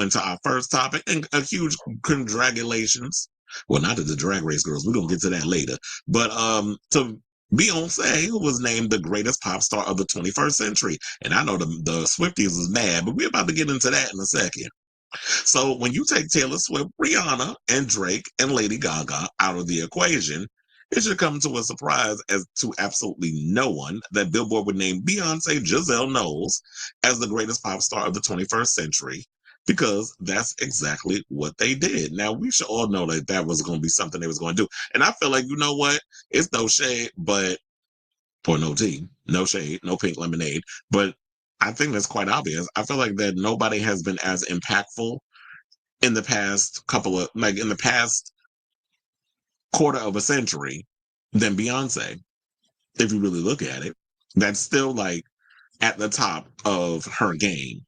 into our first topic, and a huge congratulations. Well, not to the Drag Race girls. We're gonna get to that later. But to Beyonce, who was named the greatest pop star of the 21st century. And I know the Swifties is mad, but we're about to get into that in a second. So when you take Taylor Swift, Rihanna, and Drake and Lady Gaga out of the equation, it should come to a surprise as to absolutely no one that Billboard would name Beyonce Giselle Knowles as the greatest pop star of the 21st century, because that's exactly what they did. Now, we should all know that that was going to be something they was going to do. And I feel like, you know what? It's no shade, but pour no tea, no shade, no pink lemonade. But I think that's quite obvious. I feel like that nobody has been as impactful in the past in the past quarter of a century than Beyonce. If you really look at it, that's still like at the top of her game.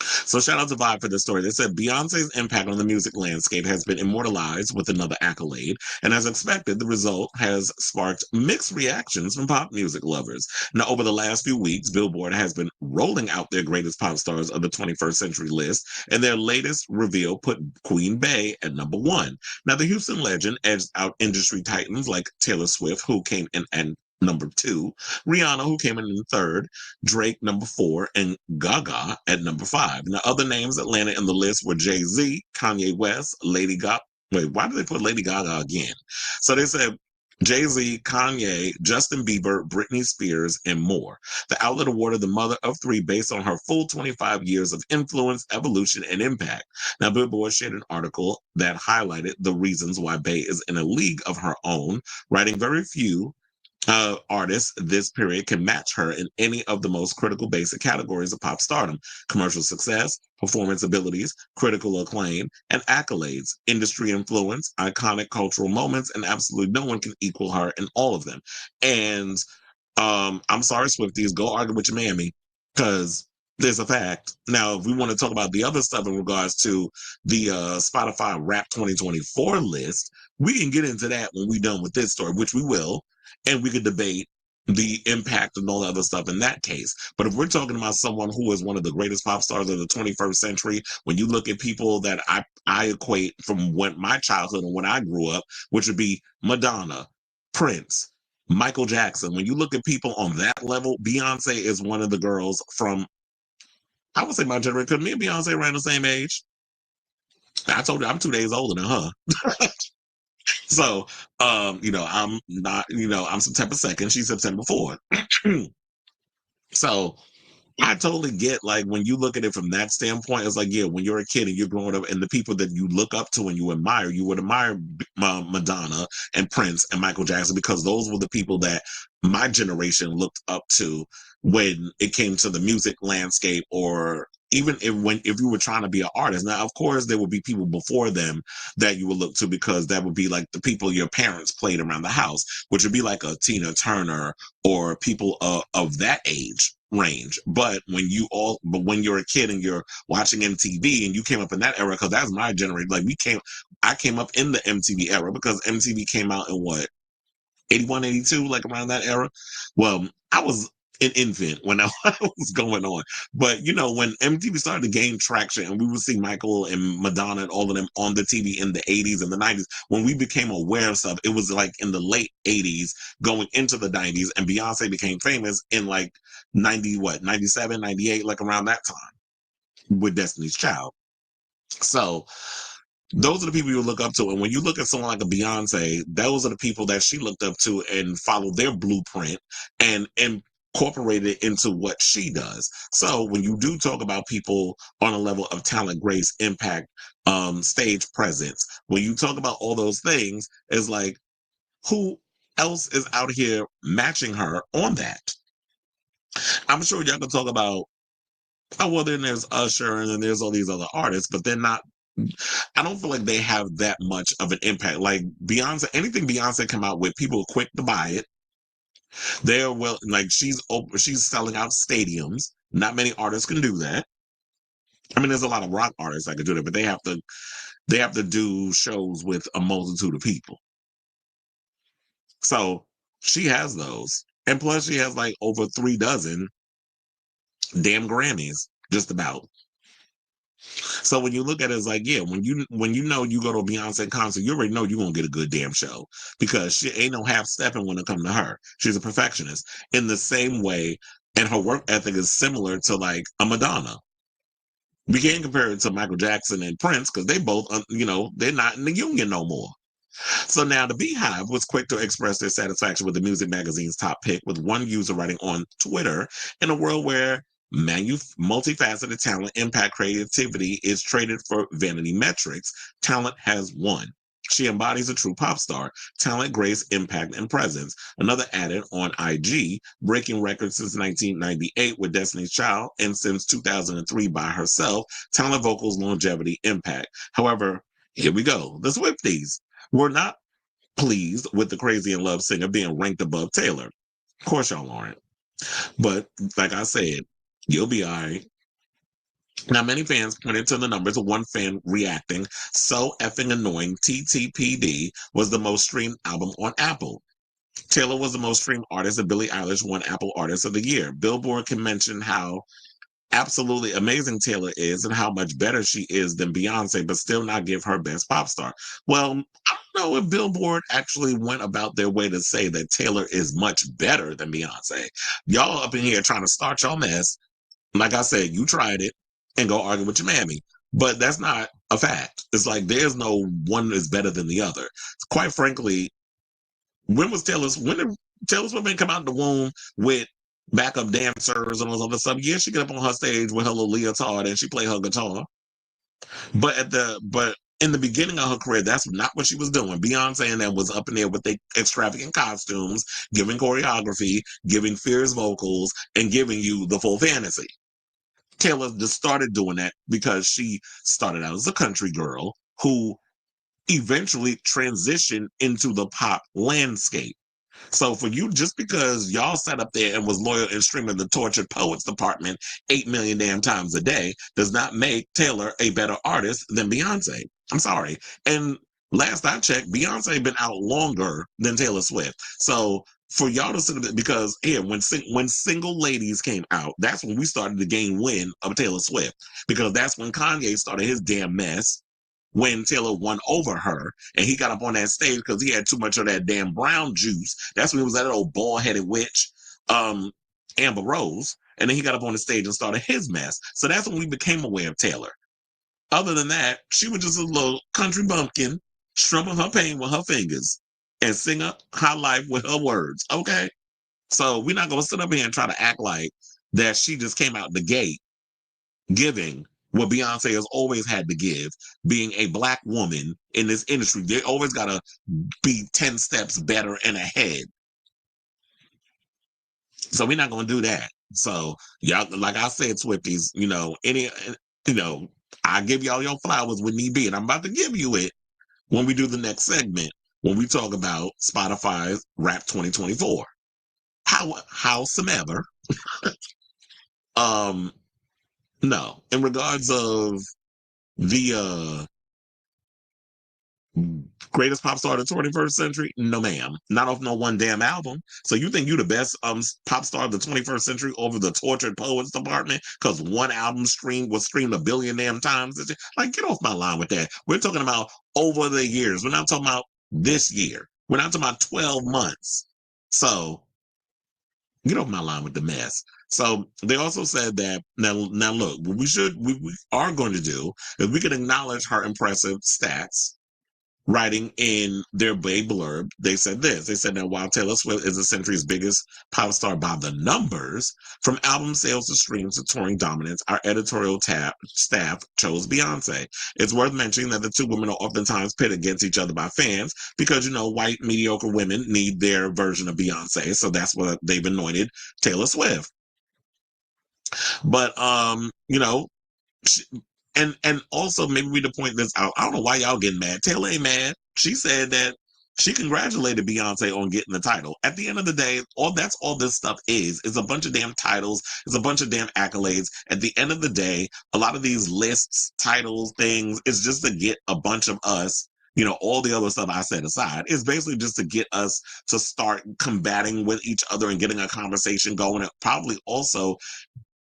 So shout out to Vibe for this story. They said Beyonce's impact on the music landscape has been immortalized with another accolade, and as expected, the result has sparked mixed reactions from pop music lovers. Now, over the last few weeks, Billboard has been rolling out their greatest pop stars of the 21st century list, and their latest reveal put Queen Bey at number 1. Now, the Houston legend edged out industry titans like Taylor Swift, who came in and number 2, Rihanna, who came in third, Drake number 4, and Gaga at number 5. Now, other names that landed in the list were Jay-Z, Kanye West, Lady Gaga. Wait, why did they put Lady Gaga again? So they said Jay-Z, Kanye, Justin Bieber, Britney Spears, and more. The outlet awarded the mother of 3 based on her full 25 years of influence, evolution, and impact. Now, Billboard shared an article that highlighted the reasons why Bey is in a league of her own, writing very few artists this period can match her in any of the most critical basic categories of pop stardom: commercial success, performance abilities, critical acclaim, and accolades, industry influence, iconic cultural moments, and absolutely no one can equal her in all of them. And I'm sorry, Swifties, go argue with your mammy, because there's a fact. Now, if we want to talk about the other stuff in regards to the Spotify Rap 2024 list, we can get into that when we're done with this story, which we will, and we could debate the impact and all the other stuff in that case. But if we're talking about someone who is one of the greatest pop stars of the 21st century, when you look at people that I equate from my childhood and when I grew up, which would be Madonna, Prince, Michael Jackson, when you look at people on that level, Beyonce is one of the girls from, I would say, my generation, because me and Beyonce around the same age. I told you I'm 2 days older than her. So, I'm not, I'm September 2nd. She's September 4th. So I totally get, like, when you look at it from that standpoint, it's like, yeah, when you're a kid and you're growing up and the people that you look up to and you would admire Madonna and Prince and Michael Jackson, because those were the people that my generation looked up to when it came to the music landscape, or even if you were trying to be an artist. Now, of course, there would be people before them that you would look to, because that would be like the people your parents played around the house, which would be like a Tina Turner or people of that age range. But when you're a kid and you're watching MTV and you came up in that era, because that's my generation. Like I came up in the MTV era, because MTV came out in what, 81, 82, like around that era. Well, I was an infant when that was going on. But, when MTV started to gain traction and we would see Michael and Madonna and all of them on the TV in the 80s and the 90s, when we became aware of stuff, it was like in the late 80s going into the 90s, and Beyonce became famous in like 97, 98, like around that time with Destiny's Child. So those are the people you look up to. And when you look at someone like a Beyonce, those are the people that she looked up to and followed their blueprint and incorporated it into what she does. So when you do talk about people on a level of talent, grace, impact, stage presence, when you talk about all those things, it's like, who else is out here matching her on that? I'm sure y'all can talk about, oh, well, then there's Usher and then there's all these other artists, but they're not, I don't feel like they have that much of an impact. Like Beyonce, anything Beyonce come out with, people are quick to buy it. They're like she's selling out stadiums. Not many artists can do that. I mean, there's a lot of rock artists that can do that, but they have to do shows with a multitude of people. So she has those, and plus she has like over 3 dozen damn Grammys, just about. So when you look at it, it's like, yeah, when you know you go to a Beyonce concert, you already know you're gonna get a good damn show because she ain't no half stepping when it comes to her. She's a perfectionist. In the same way, and her work ethic is similar to like a Madonna. We can't compare it to Michael Jackson and Prince because they both, they're not in the union no more. So now the Beehive was quick to express their satisfaction with the music magazine's top pick, with one user writing on Twitter, in a world where multifaceted talent, impact, creativity is traded for vanity metrics, talent has won. She embodies a true pop star, talent, grace, impact, and presence. Another added on IG, breaking records since 1998 with Destiny's Child and since 2003 by herself, talent, vocals, longevity, impact. However, here we go. The Swifties were not pleased with the Crazy in Love singer being ranked above Taylor. Of course, y'all aren't. But like I said, you'll be all right. Now, many fans pointed to the numbers of one fan reacting, "So effing annoying, TTPD was the most streamed album on Apple. Taylor was the most streamed artist, and Billie Eilish won Apple Artist of the Year. Billboard can mention how absolutely amazing Taylor is and how much better she is than Beyonce, but still not give her best pop star." Well, I don't know if Billboard actually went about their way to say that Taylor is much better than Beyonce. Y'all up in here trying to start your mess. Like I said, you tried it and go argue with your mammy. But that's not a fact. It's like there's no one is better than the other. Quite frankly, when did Taylor Swift come out the womb with backup dancers and all this other stuff? Yeah, she get up on her stage with her little leotard and she play her guitar. But in the beginning of her career, that's not what she was doing. Beyonce and them was up in there with the extravagant costumes, giving choreography, giving fierce vocals, and giving you the full fantasy. Taylor just started doing that because she started out as a country girl who eventually transitioned into the pop landscape. So for you, just because y'all sat up there and was loyal and streaming the Tortured Poets Department 8 million damn times a day does not make Taylor a better artist than Beyonce. I'm sorry. And last I checked, Beyonce been out longer than Taylor Swift. So for y'all to sit because here when Single Ladies came out, that's when we started to gain wind of Taylor Swift because that's when Kanye started his damn mess when Taylor won over her and he got up on that stage because he had too much of that damn brown juice. That's when he was that old bald-headed witch, Amber Rose. And then he got up on the stage and started his mess. So that's when we became aware of Taylor. Other than that, she was just a little country bumpkin, strumming her pain with her fingers and sing up high life with her words. Okay? So we're not going to sit up here and try to act like that she just came out the gate giving what Beyonce has always had to give, being a Black woman in this industry. They always got to be 10 steps better and ahead. So we're not going to do that. So y'all, like I said, Swifties, I give y'all your flowers when need be, and I'm about to give you it when we do the next segment when we talk about Spotify's Rap 2024. Howsoever, no, in regards of the greatest pop star of the 21st century, no ma'am, not off no one damn album. So you think you the best pop star of the 21st century over the Tortured Poets Department because one album was streamed a billion damn times? Like, get off my line with that. We're talking about over the years. We're not talking about this year. We're not talking about 12 months. So get off my line with the mess. So they also said that now look, what we are going to do is we can acknowledge her impressive stats. Writing in their Bay blurb, they said this. They said that while Taylor Swift is the century's biggest pop star by the numbers, from album sales to streams to touring dominance, our editorial staff chose Beyonce. It's worth mentioning that the two women are oftentimes pitted against each other by fans because, white mediocre women need their version of Beyonce. So that's what they've anointed Taylor Swift. But, and also maybe we to point this out. I don't know why y'all getting mad. Taylor ain't mad. She said that she congratulated Beyonce on getting the title. At the end of the day, all this stuff is a bunch of damn titles, it's a bunch of damn accolades. At the end of the day, a lot of these lists, titles, things, is just to get a bunch of us, all the other stuff I said aside, is basically just to get us to start combating with each other and getting a conversation going. And probably also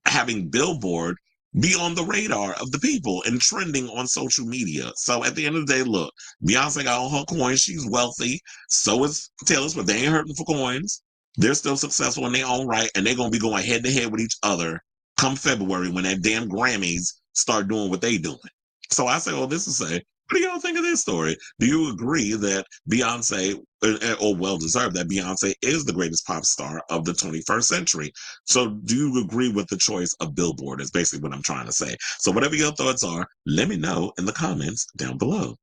having Billboard be on the radar of the people and trending on social media. So at the end of the day, look, Beyonce got all her coins. She's wealthy. So is Taylor Swift. They ain't hurting for coins. They're still successful in their own right, and they're gonna be going head to head with each other come February when that damn Grammys start doing what they doing. So I say all this to say, what do y'all think of this story? Do you agree that Beyonce, or well deserved, that Beyonce is the greatest pop star of the 21st century? So do you agree with the choice of Billboard? Is basically what I'm trying to say. So whatever your thoughts are, let me know in the comments down below.